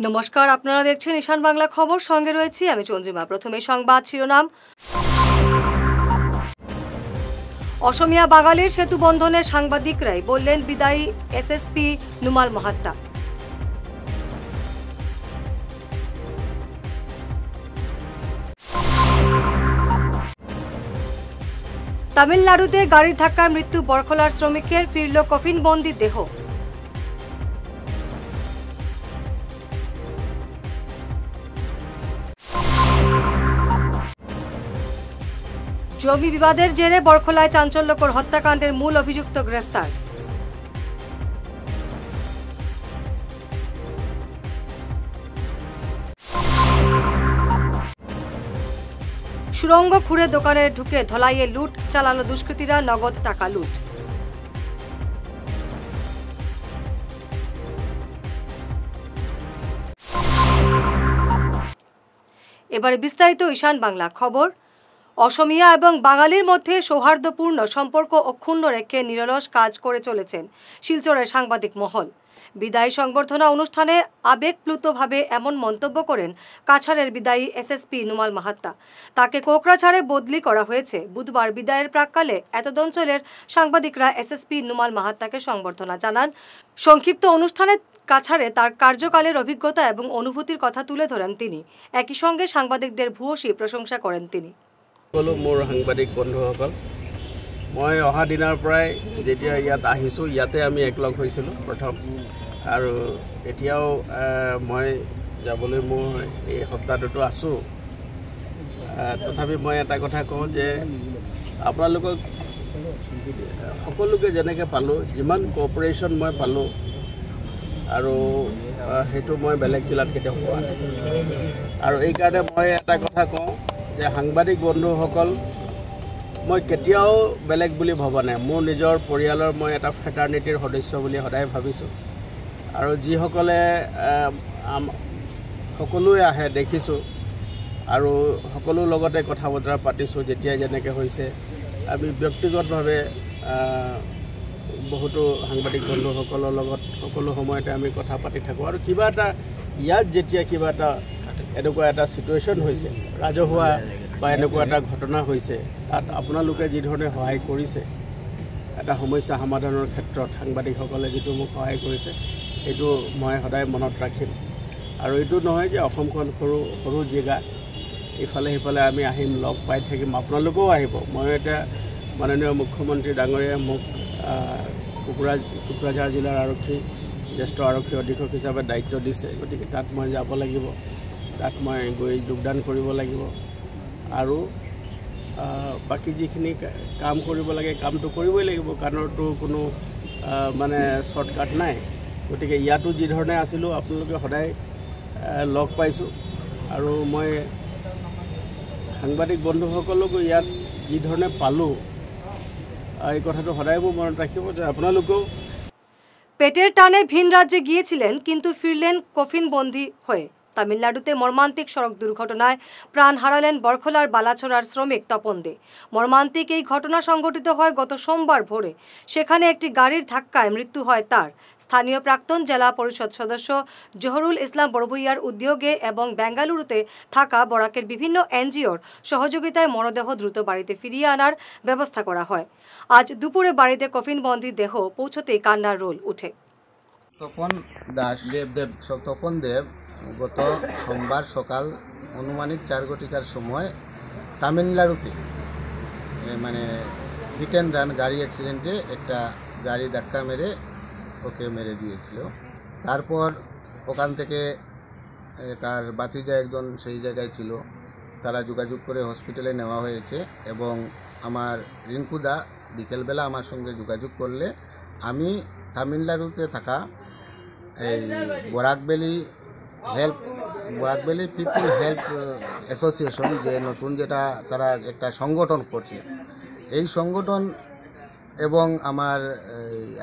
নমস্কার, আপনারা দেখছেন ঈশান বাংলা খবর। সঙ্গে রয়েছি আমি চন্দ্রিমা। প্রথমে সংবাদ শিরোনাম। অসমিয়া বাঙালির সেতু বন্ধনে সাংবাদিকরাই বললেন বিদায়ী এসএসপি নুমাল মাহাত্তা। তামিলনাড়ুতে গাড়ির ধাক্কায় মৃত্যু বরখলার শ্রমিকের, ফিরল কফিনবন্দি দেহ। জমি বিবাদের জেরে বরখলায় চাঞ্চল্যকর হত্যাকাণ্ডের মূল অভিযুক্ত গ্রেফতার। সুড়ঙ্গ খুঁড়ে দোকানে ঢুকে ধলাইয়ে লুট চালালো দুষ্কৃতীরা, নগদ টাকা লুট। এবারে বিস্তারিত ঈশান বাংলা খবর। অসমিয়া এবং বাঙালির মধ্যে সৌহার্দ্যপূর্ণ সম্পর্ক অক্ষুণ্ণ রেখে নিরলস কাজ করে চলেছেন শিলচরের সাংবাদিক মহল। বিদায়ী সংবর্ধনা অনুষ্ঠানে আবেগপ্লুতভাবে এমন মন্তব্য করেন কাছাড়ের বিদায়ী এসএসপি নুমাল মাহাত্তা। তাকে কোকরাঝাড়ে বদলি করা হয়েছে। বুধবার বিদায়ের প্রাক্কালে এতদ অঞ্চলের সাংবাদিকরা এসএসপি নুমাল মাহাত্তাকে সংবর্ধনা জানান। সংক্ষিপ্ত অনুষ্ঠানে কাছাড়ে তার কার্যকালের অভিজ্ঞতা এবং অনুভূতির কথা তুলে ধরেন তিনি। একই সঙ্গে সাংবাদিকদের ভূয়সী প্রশংসা করেন তিনি। মোৰ সাংবাদিক বন্ধুসকল, মই অহা দিনৰ পৰাই যেতিয়া ইয়াত আহিছোঁ, ইয়াতে আমি একলগ হৈছিলোঁ প্ৰথম, আৰু এতিয়াও মই যাবলৈ মোৰ এই সপ্তাহটোতো আছোঁ। তথাপি মই এটা কথা কওঁ যে আপোনালোকক সকলোকে যেনেকৈ পালোঁ, যিমান কোঅপাৰেশ্যন মই পালোঁ, আৰু সেইটো মই বেলেগ জিলাত কেতিয়াও পোৱা নাই। আৰু এইকাৰণে মই এটা কথা কওঁ যে সাংবাদিক বন্ধুসকল, মই কেতিয়াও বেলেগ বুলি ভবা নাই। মোৰ নিজৰ পৰিয়ালৰ মই এটা ফ্ৰেটাৰ্নিটিৰ সদস্য বুলি সদায় ভাবিছোঁ। আৰু যিসকলে সকলোৱে আহে দেখিছোঁ, আৰু সকলোৰ লগতে কথা বতৰা পাতিছোঁ। যেতিয়াই যেনেকৈ হৈছে, আমি ব্যক্তিগতভাৱে বহুতো সাংবাদিক বন্ধুসকলৰ লগত সকলো সময়তে আমি কথা পাতি থাকোঁ। আৰু কিবা এটা ইয়াত যেতিয়া কিবা এটা এনেকুৱা এটা ছিটুৱেশ্যন হৈছে, ৰাজহুৱা বা এনেকুৱা এটা ঘটনা হৈছে, তাত আপোনালোকে যি ধৰণে সহায় কৰিছে, এটা সমস্যা সমাধানৰ ক্ষেত্ৰত সাংবাদিকসকলে যিটো মোক সহায় কৰিছে, সেইটো মই সদায় মনত ৰাখিম। আৰু এইটো নহয় যে অসমখন সৰু সৰু জেগা, ইফালে সিফালে আমি আহিম, লগ পাই থাকিম, আপোনালোকেও আহিব। মই এতিয়া মাননীয় মুখ্যমন্ত্ৰী ডাঙৰীয়াই মোক কোকৰাঝাৰ জিলাৰ জ্যেষ্ঠ আৰক্ষী অধীক্ষক হিচাপে দায়িত্ব দিছে। গতিকে তাত মই যাব লাগিব, তাত মই গৈ যোগদান কৰিব লাগিব। আৰু বাকী যিখিনি কাম কৰিব লাগে কামটো কৰিবই লাগিব, কাৰণতো কোনো মানে শ্বৰ্টকাট নাই। গতিকে ইয়াতো যি ধৰণে আছিলোঁ, আপোনালোকে সদায় লগ পাইছোঁ। আৰু মই সাংবাদিক বন্ধুসকলকো ইয়াত যি ধৰণে পালোঁ, এই কথাটো সদায় মোৰ মনত রাখিব যে আপনালোকেও। পেটের টানে ভিন রাজ্যে গিয়েছিলেন, কিন্তু ফিরলেন কফিনবন্দি হয়ে। তামিলনাড়ুতে মর্মান্তিক সড়ক দুর্ঘটনায় প্রাণ হারালেন বরখলার বালাছড়ার শ্রমিক তপন দে। মর্মান্তিক এই ঘটনা সংঘটিত হয় গত সোমবার ভোরে। সেখানে একটি গাড়ির ধাক্কায় মৃত্যু হয় তার। স্থানীয় প্রাক্তন জেলা পরিষদ সদস্য জহরুল ইসলাম বড়ভূইয়ার উদ্যোগে এবং বেঙ্গালুরুতে থাকা বরাকের বিভিন্ন এনজিওর সহযোগিতায় মরদেহ দ্রুত বাড়িতে ফিরিয়ে আনার ব্যবস্থা করা হয়। আজ দুপুরে বাড়িতে কফিনবন্দি দেহ পৌঁছতেই কান্নার রোল উঠে। তপন দেব গত সোমবার সকাল অনুমানিক 4 ঘটিকার সময় তামিলনাড়ুতে মানে হিট অ্যান্ড রান গাড়ি অ্যাক্সিডেন্টে একটা গাড়ি ধাক্কা মেরে ওকে মেরে দিয়েছিল। তারপর ওখান থেকে তার বাতিজা একজন সেই জায়গায় ছিল, তারা যোগাযোগ করে হসপিটালে নেওয়া হয়েছে। এবং আমার রিঙ্কুদা বিকেলবেলা আমার সঙ্গে যোগাযোগ করলে আমি তামিলনাড়ুতে থাকা এই বরাকভ্যালি পিপল হেল্প অ্যাসোসিয়েশন, যে নতুন যেটা তারা একটা সংগঠন করছে, এই সংগঠন এবং আমার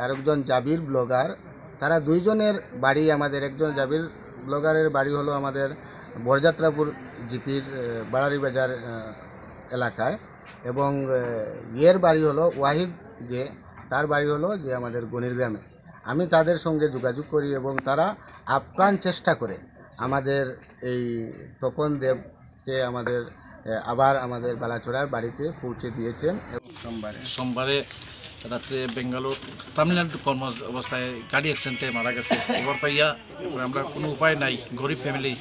আরেকজন জাবির ব্লগার, তারা দুইজনের বাড়ি আমাদের, একজন জাবির ব্লগারের বাড়ি হলো আমাদের বরযাত্রাপুর জিপির বাড়ারি বাজার এলাকায়, এবং ইয়ের বাড়ি হলো ওয়াহিদ, যে তার বাড়ি হলো যে আমাদের গণির গ্রামে। আমি তাদের সঙ্গে যোগাযোগ করি এবং তারা আপ্রাণ চেষ্টা করে আমাদের এই তপন দেবকে আবার আমাদের বালাচড়ার বাড়িতে পৌঁছে দিয়েছেন। সোমবারে রাত্রে বেঙ্গালোর তামিলনাড়ু কর্ম অবস্থায় গাড়ি অ্যাক্সিডেন্টে মারা গেছে। খবর পাইয়া তারপরে আমরা কোনো উপায় নাই, গরিব ফ্যামিলি,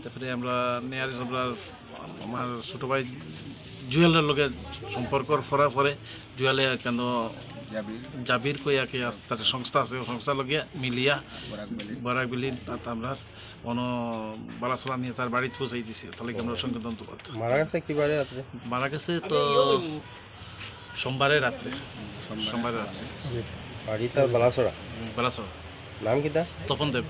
তারপরে আমরা নিয়ারেস্ট আমার ছোটো ভাই জুয়েলের লগে সম্পর্ক ফরার পরে জুয়েলে কেন জাবির কইয়াকে তার সংস্থা আছে, সংস্থার লগে মিলিয়া বরাক বিলি তাত আমরা বালাচলা নিয়ে তার বাড়িতে পৌঁছাই দিছে। তাহলে আমরা অসংখ্য ধন্যবাদ। মারা গেছে কিবারে রাত্রে? মারা গেছে তো সোমবারে রাত্রে। বাড়ি তার বালাচড়া। নাম কিতা? তপন দেব।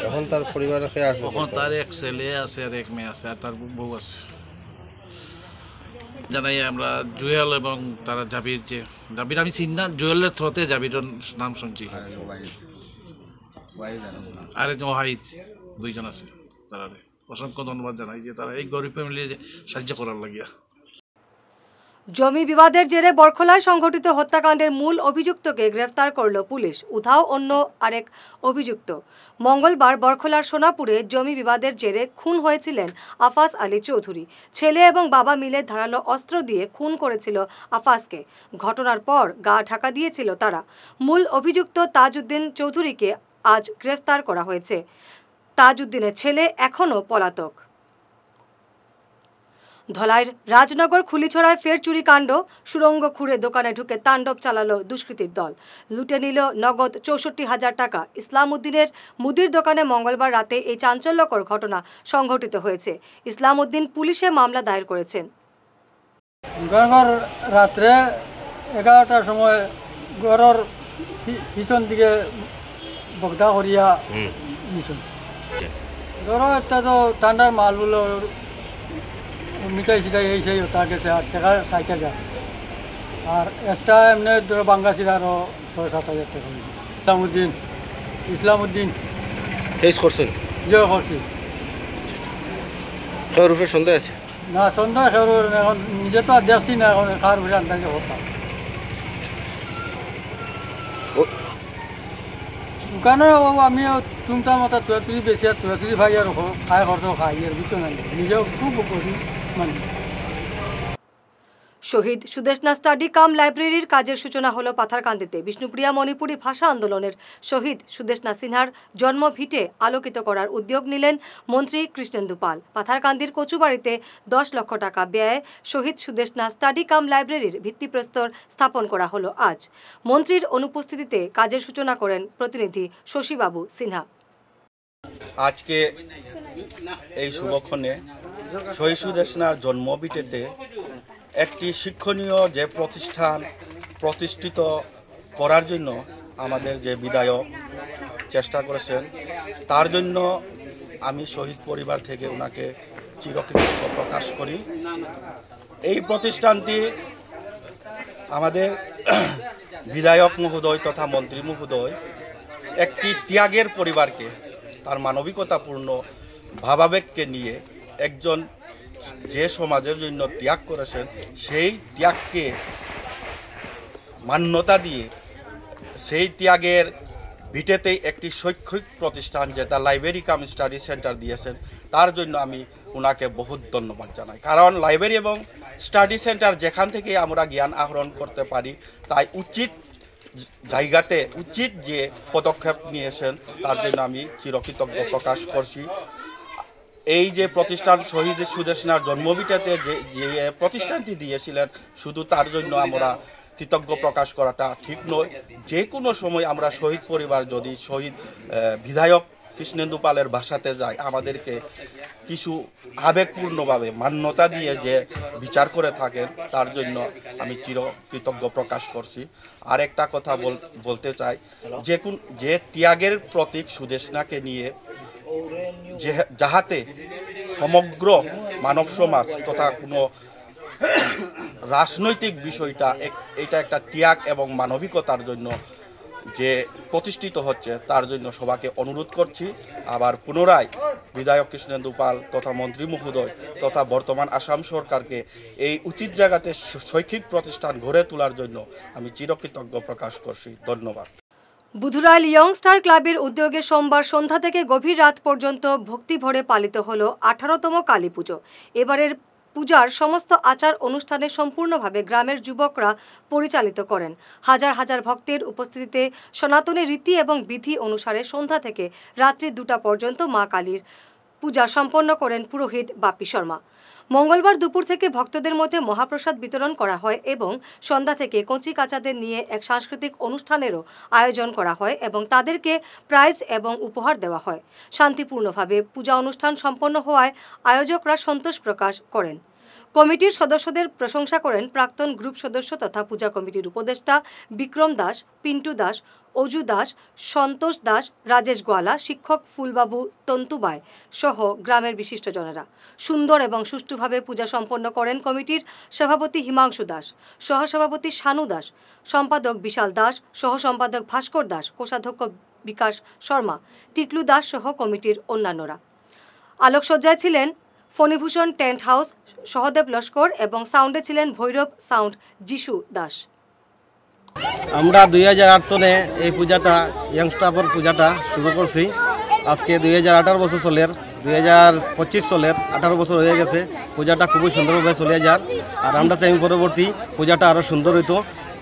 এখন তার পরিবারের কে আছে? এখন তার এক ছেলে আছে আর এক মেয়ে আছে আর তার বউ আছে। জানাই আমরা জুয়েল এবং তারা জাবির আমি চিনি না, জুয়েলের থ্রোতে জাবিরের নাম শুনছি, আর একজন ওয়াহিদ, দুইজন আছে। তারা অসংখ্য ধন্যবাদ জানাই যে তারা এই গরিব ফ্যামিলি সাহায্য করার লাগিয়া। জমি বিবাদের জেরে বরখলায় সংঘটিত হত্যাকাণ্ডের মূল অভিযুক্তকে গ্রেফতার করল পুলিশ। উধাও অন্য আরেক অভিযুক্ত। মঙ্গলবার বরখলার সোনাপুরে জমি বিবাদের জেরে খুন হয়েছিলেন আফাস আলী চৌধুরী। ছেলে এবং বাবা মিলে ধারালো অস্ত্র দিয়ে খুন করেছিল আফাসকে। ঘটনার পর গা ঢাকা দিয়েছিল তারা। মূল অভিযুক্ত তাজউদ্দিন চৌধুরীকে আজ গ্রেফতার করা হয়েছে। তাজউদ্দিনের ছেলে এখনও পলাতক। ধলাইর রাজনগর খুলিছড়ায় ফের চুরিকাণ্ড। সুড়ঙ্গ খুঁড়ে দোকানে ঢুকে তাণ্ডব চালালো দুষ্কৃতীর দল। লুটে নিল নগদ 64,000 টাকা। ইসলাম উদ্দিনের মুদির দোকানে মঙ্গলবার রাতে এই চাঞ্চল্যকর ঘটনা সংঘটিত হয়েছে। ইসলাম উদ্দিন পুলিশে মামলা দায়ের করেছেন। রাত্রে 11টার সময় ঘরের পিছন দিকে বগদা করিয়া নিছুন। ধরো একটা তো ঠান্ডার মালগুলো মিঠাই সিটাই এই সেই ওটা গেছে 8 টাকা সাইকেল যায়, আর এক্সট্রা এমনি ধরো বাঙ্গাসির আরও 6-7 হাজার টাকা। ইসলাম উদ্দিন কেস করছেন? জয় করছি। রূপের সন্দেহ আছে না? সন্দেহ এখন নিজে তো আর দেখছি না, এখন খাওয়ার ভিড়ে আন্দাজে করতাম। দোকানে আমিও টুমটার মতো তুই বেশি আর তুই ভাই আর খাই খরচ খাই আর কিছু নাই, নিজেও খুব করি মানে। শহীদ সুদেশনা স্টাডি কাম লাইব্রেরির কাজের সূচনা হলো পাথারকান্দিতে। বিষ্ণুপ্রিয়া মণিপুরী ভাষা আন্দোলনের শহীদ সুদেশনা সিনহার জন্মভিটে আলোকিত করার উদ্যোগ নিলেন মন্ত্রী কৃষ্ণেন্দু পাল। পাথারকান্দির কচুবাড়িতে 10 লক্ষ টাকা ব্যয়ে শহীদ সুদেশনা স্টাডি কাম লাইব্রেরির ভিত্তিপ্রস্তর স্থাপন করা হলো আজ। মন্ত্রীর অনুপস্থিতিতে কাজের সূচনা করেন প্রতিনিধি শশীবাবু সিনহা। আজকে এই শুভক্ষণে শহীদ সুদেশনার জন্মভিটেতে একটি শিক্ষণীয় যে প্রতিষ্ঠান প্রতিষ্ঠিত করার জন্য আমাদের যে বিধায়ক চেষ্টা করেছেন, তার জন্য আমি শহীদ পরিবার থেকে ওনাকে চিরকৃতজ্ঞ প্রকাশ করি। এই প্রতিষ্ঠানটি আমাদের বিধায়ক মহোদয় তথা মন্ত্রী মহোদয় একটি ত্যাগের পরিবারকে, তার মানবিকতাপূর্ণ ভাবাবেগকে নিয়ে একজন যে সমাজের জন্য ত্যাগ করেছেন, সেই ত্যাগকে মান্যতা দিয়ে সেই ত্যাগের ভিটেতেই একটি শৈক্ষিক প্রতিষ্ঠান যেটা লাইব্রেরি কাম স্টাডি সেন্টার দিয়েছেন, তার জন্য আমি ওনাকে বহুত ধন্যবাদ জানাই। কারণ লাইব্রেরি এবং স্টাডি সেন্টার যেখান থেকে আমরা জ্ঞান আহরণ করতে পারি, তাই উচিত জায়গাতে উচিত যে পদক্ষেপ নিয়েছেন, তার জন্য আমি চিরকৃতজ্ঞ প্রকাশ করছি। এই যে প্রতিষ্ঠান শহীদ সুদেশনার জন্মভিটাতে যে প্রতিষ্ঠানটি দিয়েছিলেন, শুধু তার জন্য আমরা কৃতজ্ঞ প্রকাশ করাটা ঠিক নয়। যে কোনো সময় আমরা শহীদ পরিবার যদি শহীদ বিধায়ক কৃষ্ণেন্দু পালের বাসাতে যাই, আমাদেরকে কিছু আবেগপূর্ণভাবে মান্যতা দিয়ে যে বিচার করে থাকেন, তার জন্য আমি চিরকৃতজ্ঞ প্রকাশ করছি। আর একটা কথা বলতে চাই, যে ত্যাগের প্রতীক সুদেশনাকে নিয়ে যাহাতে সমগ্র মানব সমাজ তথা কোনো রাজনৈতিক বিষয়টা এটা একটা ত্যাগ এবং মানবিকতার জন্য যে প্রতিষ্ঠিত হচ্ছে, তার জন্য সবাইকে অনুরোধ করছি। আবার পুনরায় বিধায়ক কৃষ্ণেন্দু পাল তথা মন্ত্রী মহোদয় তথা বর্তমান আসাম সরকারকে এই উচিত জায়গাতে শৈক্ষিক প্রতিষ্ঠান গড়ে তোলার জন্য আমি চিরকৃতজ্ঞ প্রকাশ করছি। ধন্যবাদ। বুধুরাইল ইয়ং স্টার ক্লাবের উদ্যোগে সোমবার সন্ধ্যা থেকে গভীর রাত পর্যন্ত ভক্তি ভরে পালিত হল 18তম কালী পুজো। এবারের পূজার সমস্ত আচার অনুষ্ঠানে সম্পূর্ণভাবে গ্রামের যুবকরা পরিচালিত করেন। হাজার হাজার ভক্তের উপস্থিতিতে সনাতনী রীতি এবং বিধি অনুসারে সন্ধ্যা থেকে রাত্রি 2টা পর্যন্ত মা কালীর পূজা সম্পন্ন করেন পুরোহিত বাপ্পি শর্মা। মঙ্গলবার দুপুর থেকে ভক্তদের মধ্যে মহাপ্রসাদ বিতরণ করা হয় এবং সন্ধ্যা থেকে কচি কাচাদের নিয়ে এক সাংস্কৃতিক অনুষ্ঠানেরও আয়োজন করা হয় এবং তাদেরকে প্রাইজ এবং উপহার দেওয়া হয়। শান্তিপূর্ণভাবে পূজা অনুষ্ঠান সম্পন্ন হওয়ায় আয়োজকরা সন্তোষ প্রকাশ করেন। কমিটির সদস্যদের প্রশংসা করেন প্রাক্তন গ্রুপ সদস্য তথা পূজা কমিটির উপদেষ্টা বিক্রম দাস, পিন্টু দাস, অজু দাস, সন্তোষ দাস, রাজেশ গোয়ালা, শিক্ষক ফুলবাবু তন্তুবাই সহ গ্রামের বিশিষ্টজনেরা। সুন্দর এবং সুষ্ঠুভাবে পূজা সম্পন্ন করেন কমিটির সভাপতি হিমাংশু দাস, সহসভাপতি শানু দাস, সম্পাদক বিশাল দাস, সহ সম্পাদক ভাস্কর দাস, কোষাধ্যক্ষ বিকাশ শর্মা, টিকলু দাস সহ কমিটির অন্যান্যরা। আলোকসজ্জায় ছিলেন ফণিভূষণ টেন্ট হাউস, সহদেব লস্কর এবং সাউন্ডে ছিলেন ভৈরব সাউন্ড যিশু দাস। আমরা 2008 সনে এই পূজাটা ইয়ংস্টার পূজাটা শুরু করছি। আজকে 2018 বছর চলের, 2025 চলের 18 বছর হয়ে গেছে। পূজাটা খুবই সুন্দরভাবে চলে যায় আর আমরা চাই পরবর্তী পূজাটা আরও সুন্দর হইতো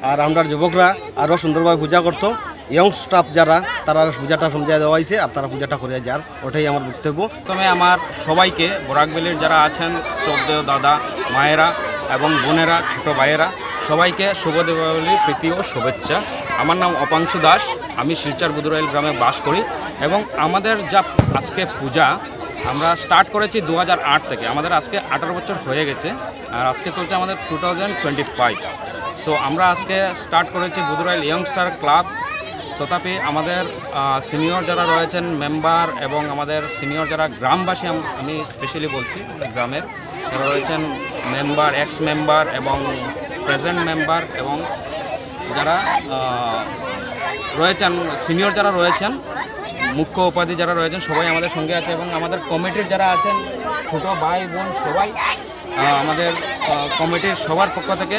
আর আমরা যুবকরা আরও সুন্দরভাবে পূজা করতো। ইয়ং স্টাফ যারা তারা পূজাটা সমঝায় দেওয়া হয়েছে আর তারা পূজাটা করে যার, ওটাই আমার বক্তব্য। প্রথমে আমার সবাইকে বরাকবেলির যারা আছেন শ্রদ্ধেয় দাদা মায়েরা এবং বোনেরা, ছোটো ভাইয়েরা সবাইকে শুভ দীপাবলির প্রীতি ও শুভেচ্ছা। আমার নাম অপাংশু দাস, আমি শিলচর বুধুরাইল গ্রামে বাস করি এবং আমাদের যা আজকে পূজা আমরা স্টার্ট করেছি 2008 থেকে। আমাদের আজকে 18 বছর হয়ে গেছে আর আজকে চলছে আমাদের 2025। সো আমরা আজকে স্টার্ট করেছি বুধুরাইল ইয়ংস্টার ক্লাব। তথাপি আমাদের সিনিয়র যারা রয়েছেন মেম্বার এবং আমাদের সিনিয়র যারা গ্রামবাসী, আমি স্পেশালি বলছি গ্রামের যারা রয়েছেন মেম্বার, এক্স মেম্বার এবং প্রেজেন্ট মেম্বার এবং যারা রয়েছেন সিনিয়র যারা রয়েছেন, মুখ্য উপাধি যারা রয়েছেন সবাই আমাদের সঙ্গে আছে এবং আমাদের কমিটির যারা আছেন ছোটো ভাই বোন সবাই আমাদের কমিটির সবার পক্ষ থেকে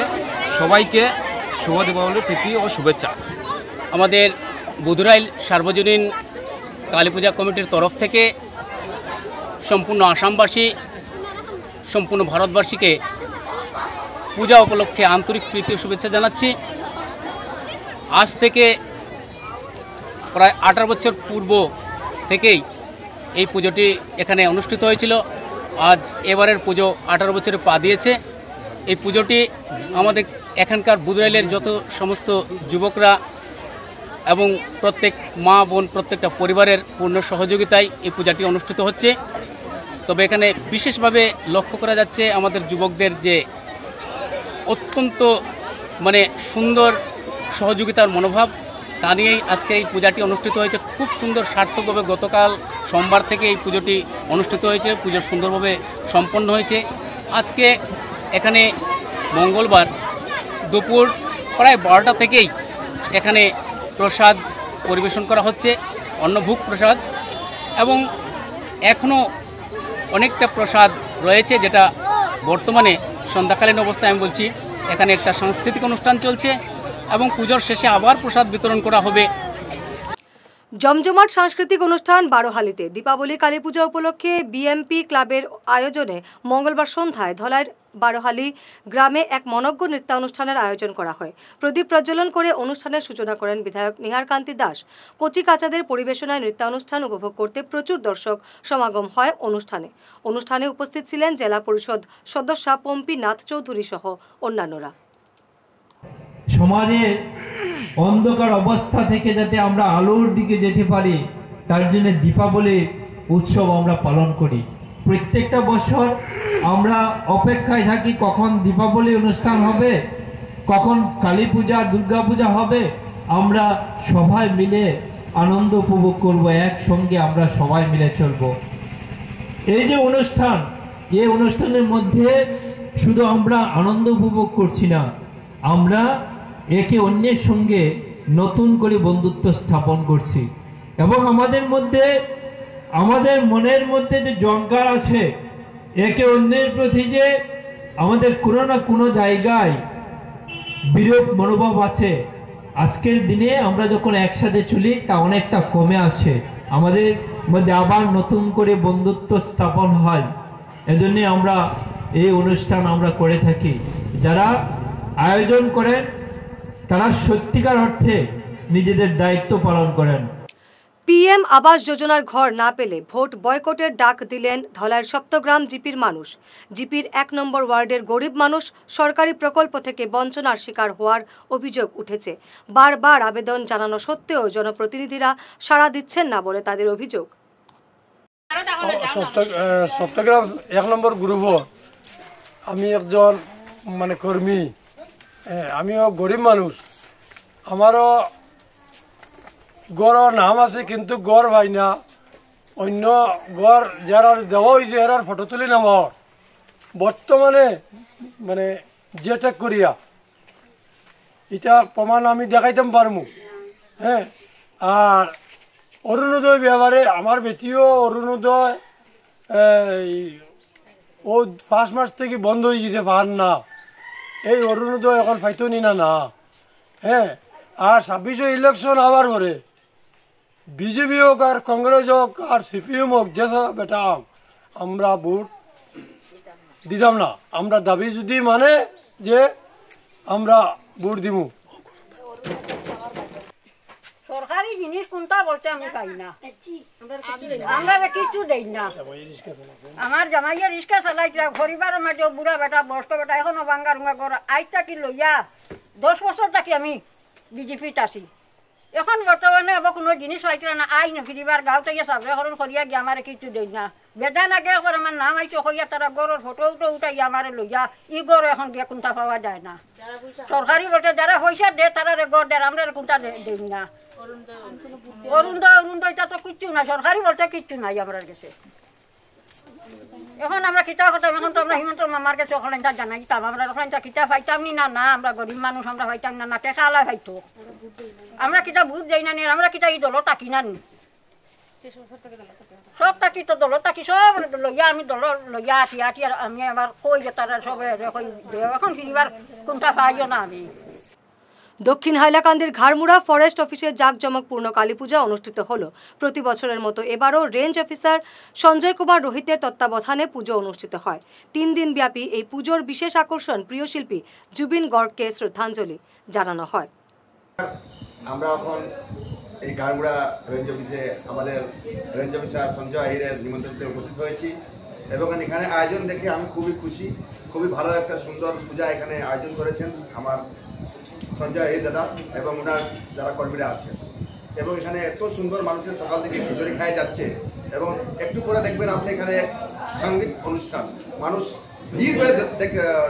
সবাইকে শুভ দীপাবলির প্রীতি ও শুভেচ্ছা। আমাদের বুধুরাইল সার্বজনীন কালী পূজা কমিটির তরফ থেকে সম্পূর্ণ আসামবাসী, সম্পূর্ণ ভারতবাসীকে পূজা উপলক্ষে আন্তরিক প্রীতি ও শুভেচ্ছা জানাচ্ছি। আজ থেকে প্রায় 18 বছর পূর্ব থেকেই এই পুজোটি এখানে অনুষ্ঠিত হয়েছিল। আজ এবারের পুজো 18 বছরে পা দিয়েছে। এই পুজোটি আমাদের এখানকার বুধুরাইলের যত সমস্ত যুবকরা এবং প্রত্যেক মা বোন প্রত্যেকটা পরিবারের পূর্ণ সহযোগিতায় এই পূজাটি অনুষ্ঠিত হচ্ছে। তবে এখানে বিশেষভাবে লক্ষ্য করা যাচ্ছে আমাদের যুবকদের যে অত্যন্ত সুন্দর সহযোগিতার মনোভাব, তা নিয়েই আজকে এই পূজাটি অনুষ্ঠিত হয়েছে। খুব সুন্দর সার্থকভাবে গতকাল সোমবার থেকে এই পুজোটি অনুষ্ঠিত হয়েছে। পুজো সুন্দরভাবে সম্পন্ন হয়েছে। আজকে এখানে মঙ্গলবার দুপুর প্রায় 12টা থেকেই এখানে প্রসাদ পরিবেশন করা হচ্ছে, অন্নভোগ প্রসাদ, এবং এখনও অনেকটা প্রসাদ রয়েছে যেটা বর্তমানে সন্ধ্যাকালীন অবস্থায় আমি বলছি এখানে একটা সাংস্কৃতিক অনুষ্ঠান চলছে এবং পুজোর শেষে আবার প্রসাদ বিতরণ করা হবে। জমজমাট সাংস্কৃতিক অনুষ্ঠান বারোহালিতে দীপাবলি কালী পূজা উপলক্ষে বিএমপি ক্লাবের আয়োজনে মঙ্গলবার সন্ধ্যায় ধলাইয়ের বারোহালি গ্রামে এক মনজ্ঞ নৃত্যানুষ্ঠানের আয়োজন করা হয়। প্রদীপ প্রজ্বলন করে অনুষ্ঠানের সূচনা করেন বিধায়ক নিহার কান্তি দাস। কচি কাচাদের পরিবেশনায় নৃত্যানুষ্ঠান উপভোগ করতে প্রচুর দর্শক সমাগম হয় অনুষ্ঠানে উপস্থিত ছিলেন জেলা পরিষদ সদস্য পম্পি নাথ চৌধুরী সহ অন্যান্যরা। সমাজে অন্ধকার অবস্থা থেকে যাতে আমরা আলোর দিকে যেতে পারি তার জন্য দীপাবলি উৎসব আমরা পালন করি। প্রত্যেকটা বছর আমরা অপেক্ষায় থাকি কখন দীপাবলি অনুষ্ঠান হবে, কখন কালী পূজা, দুর্গা পূজা হবে। আমরা সবাই মিলে আনন্দ উপভোগ করব, একসঙ্গে আমরা সবাই মিলে চলব। এই যে অনুষ্ঠান, এই অনুষ্ঠানের মধ্যে শুধু আমরা আনন্দ উপভোগ করছি না, আমরা একে অন্যের সঙ্গে নতুন করে বন্ধুত্ব স্থাপন করছি এবং আমাদের মধ্যে, আমাদের মনের মধ্যে যে জঙ্কার আছে একে অন্যের প্রতি, যে আমাদের কোনো না কোনো জায়গায় বিরূপ মনোভাব আছে, আজকের দিনে আমরা যখন একসাথে চলি তা অনেকটা কমে আসে, আমাদের মধ্যে আবার নতুন করে বন্ধুত্ব স্থাপন হয়। এজন্য আমরা এই অনুষ্ঠান আমরা করে থাকি। যারা আয়োজন করেন তারা সত্যিকার অর্থে নিজেদের দায়িত্ব পালন করেন। পিএম আবাস যোজনার ঘর না পেলে ভোট বয়কটের ডাক দিলেন ধলাইয়ের সপ্তগ্রাম জিপির মানুষ। জিপির 1 নম্বর ওয়ার্ডের গরিব মানুষ সরকারি প্রকল্প থেকে বঞ্চনার শিকার হওয়ার অভিযোগ উঠেছে। বারবার আবেদন জানানো সত্ত্বেও জনপ্রতিনিধিরা সাড়া দিচ্ছেন না বলে তাদের অভিযোগ। সপ্তগ্রাম 1 নম্বর গ্রুপ, আমি একজন কর্মী, আমিও গরিব মানুষ। আমারও গড় নাম আছে কিন্তু গড় ভাই না, অন্য গড় যারা দেওয়া হয়েছে এরার ফটো তুলি নাম বর্তমানে জেটেক করিয়া এটা প্রমাণ আমি দেখাইতাম পারমু। হ্যাঁ, আর অরুণোদয় ব্যবহারে আমার বেটিও অরুণোদয় ও 5 মাস থেকে বন্ধ হয়ে গেছে, পান না এই অরুণোদয় এখন পাইতো নি না। হ্যাঁ, আর 26 ইলেকশন আবার পরে বিজেপি হোক আর কংগ্রেস হোক আর সিপিএম হোক, যে বেটা আমরা ভোট দিতাম না। আমরা দাবি যদি যে আমরা ভোট দিব। সরকারি জিনিস কোনটা বলতে আমি পাই না, আমরা কিছু দেই না। আমার জামাইয়া রিক্সা চালাইছিলাম, পরিবারের মাঝে বুড়া বেটা বয়স্ক বেটা এখনো ভাঙ্গা রুঙ্গা ঘর আইটা কি লইয়া 10 বছর থাকি আমি বিজেপিত আছি। এখন বর্তমানে আবার কোনো জিনিস হয়েছিল না, আই না ফিরিবার গাঁওতে গিয়ে সাবরেহরণ করিয়া গিয়ে আমার কিছু দেই না। বেদান আগে একবার আমার নাম আইসো হইয়া তারা গড়ের ফটো উঠাই আমার লইয়া ই গড় এখন গিয়ে কোনটা পাওয়া যায় না। সরকারি বলতে যারা পয়সা দে তারা গড় দেয়, আমরা কোনটা দেই না। অরুণোদয়টা তো কিচ্ছু না, সরকারি বলতে কিচ্ছু নাই আমার কাছে। এখন আমরা কিতা করতাম, এখন তো আমরা হিমন্ত মামার কাছে ওখানে জানাইতাম, আমরা ওখানে কিতা পাইতাম নি না। আমরা গরিব মানুষ, আমরা পাইতাম না, টেকা আলাই পাইতো। আমরা কিতা বুঝ যাই না, আমরা কিতা এই দল তাকি না নি, সব তাকি তো দল তাকি সব লইয়া আমি দল লইয়া আঠি আর আমি আবার কই যে তারা সবে এখন ফিরিবার কোনটা পাইও না আমি। দক্ষিণ হাইলাকান্দির ঘাড়মুড়া ফরেস্ট অফিসে জাঁকজমকপূর্ণ কালীপূজা অনুষ্ঠিত হলো। প্রতি বছরের মতো এবারও রেঞ্জ অফিসার সঞ্জয় কুমার রোহিতের তত্ত্বাবধানে পুজো অনুষ্ঠিত হয়। 3 দিন ব্যাপী এই পুজোর বিশেষ আকর্ষণ প্রিয় শিল্পী জুবিন গর্গকে শ্রদ্ধাঞ্জলি জানানো হয়। আমরা এখন এই ঘাড়মুড়া রেঞ্জ অফিসে আমাদের রেঞ্জ অফিসার সঞ্জয় আহিরের নিমন্ত্রণে উপস্থিত হয়েছি এবং এখানে আয়োজন দেখে আমি খুবই খুশি। খুবই ভালো একটা সুন্দর পূজা এখানে আয়োজন করেছেন আমার সঞ্জয় আহির দাদা এবং ওনার যারা কর্মীরা আছেন। এবং এখানে এত সুন্দর মানুষের সকাল থেকে খিচুড়ি খায় যাচ্ছে এবং একটু পরে দেখবেন আপনি এখানে সঙ্গীত অনুষ্ঠান, মানুষ ভিড় করে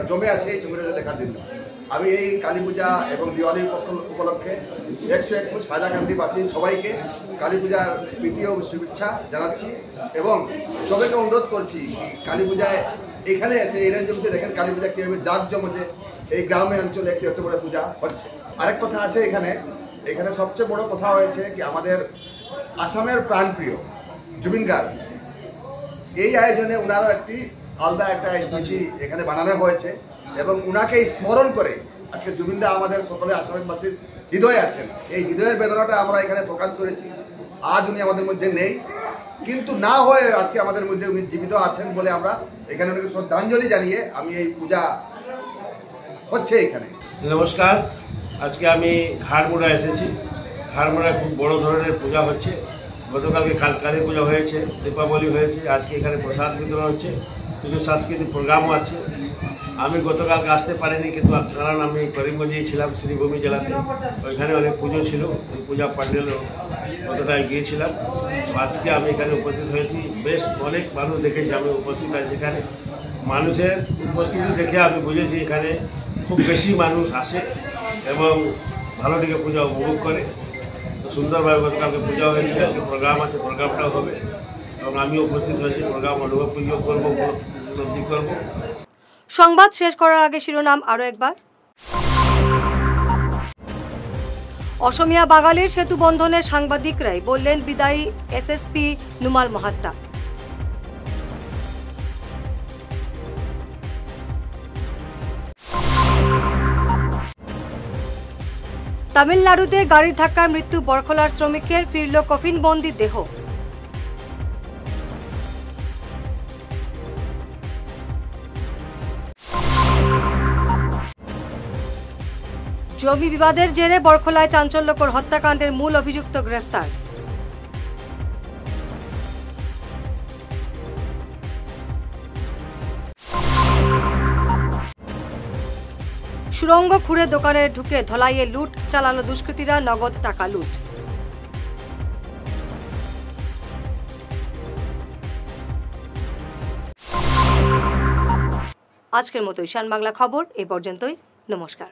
জমে আছে এই সঙ্গীতটা দেখার জন্য। আমি এই কালী পূজা এবং দিওয়ালি উপলক্ষে 101 হাইলাকান্দিবাসী সবাইকে কালী পূজার প্রীতি ও শুভেচ্ছা জানাচ্ছি এবং সবাইকে অনুরোধ করছি কালী পূজায় এখানে এসে এই রেঞ্জ অফিসে দেখেন কালী পূজা কীভাবে জাঁকজমকে এই গ্রামে অঞ্চলে একটি এত বড় পূজা হচ্ছে। আরেক কথা আছে এখানে সবচেয়ে বড় কথা হয়েছে কি আমাদের আসামের প্রাণপ্রিয় জুবিন গার্গ, এই আয়োজনে ওনারও একটি আলাদা একটা স্মৃতি এখানে বানানো হয়েছে এবং ওনাকে স্মরণ করে আজকে জুবিনদা আমাদের সকলে আসামবাসীর হৃদয়ে আছেন। এই হৃদয়ের বেদনাটা আমরা এখানে প্রকাশ করেছি। আজ উনি আমাদের মধ্যে নেই, কিন্তু না হয়ে আজকে আমাদের মধ্যে উনি জীবিত আছেন বলে আমরা এখানে ওনাকে শ্রদ্ধাঞ্জলি জানিয়ে আমি এই পূজা হচ্ছে এখানে। নমস্কার, আজকে আমি ঘাড়মুড়া এসেছি। ঘাড়মুড়ায় খুব বড় ধরনের পূজা হচ্ছে। গতকালকে কালী পূজা হয়েছে, দীপাবলি হয়েছে, আজকে এখানে প্রসাদ বিতরণ হচ্ছে, কিছু সাংস্কৃতিক প্রোগ্রামও আছে। আমি গতকালকে আসতে পারিনি, কিন্তু কারণ আমি করিমগঞ্জেই ছিলাম, শ্রীভূমি জেলাতে। ওইখানে অনেক পুজো ছিল, ওই পূজা প্যান্ডেলও গতকাল গিয়েছিলাম। আজকে আমি এখানে উপস্থিত হয়েছি। বেশ অনেক মানুষ দেখেছি, আমি উপস্থিত আছি এখানে। মানুষের উপস্থিতি দেখে আমি বুঝেছি এখানে খুব বেশি মানুষ আসে এবং ভালো দিকে পূজা উপভোগ করে। তো সুন্দরভাবে গতকালকে পূজা হয়েছে, আজকে প্রোগ্রাম আছে, প্রোগ্রামটাও হবে এবং আমিও উপস্থিত হয়েছি। প্রোগ্রাম অনুভব করবো, উপলব্ধি করবো। সংবাদ শেষ করার আগে শিরোনাম আরো একবার। অসমিয়া বাঙালির সেতু বন্ধনে সাংবাদিকরাই বললেন বিদায়ী এসএসপি নুমাল মহাত্তা। তামিলনাড়ুতে গাড়ির ধাক্কায় মৃত্যু বরখলার শ্রমিকের, ফিরল কফিনবন্দি দেহ। জমি বিবাদের জেরে বরখলায় চাঞ্চল্যকর হত্যাকাণ্ডের মূল অভিযুক্ত গ্রেফতার। সুড়ঙ্গ খুঁড়ে দোকানে ঢুকে ধলাইয়ে লুট চালানো দুষ্কৃতীরা, নগদ টাকা লুট। আজকের মতো ঈশান বাংলা খবর এই পর্যন্তই। নমস্কার।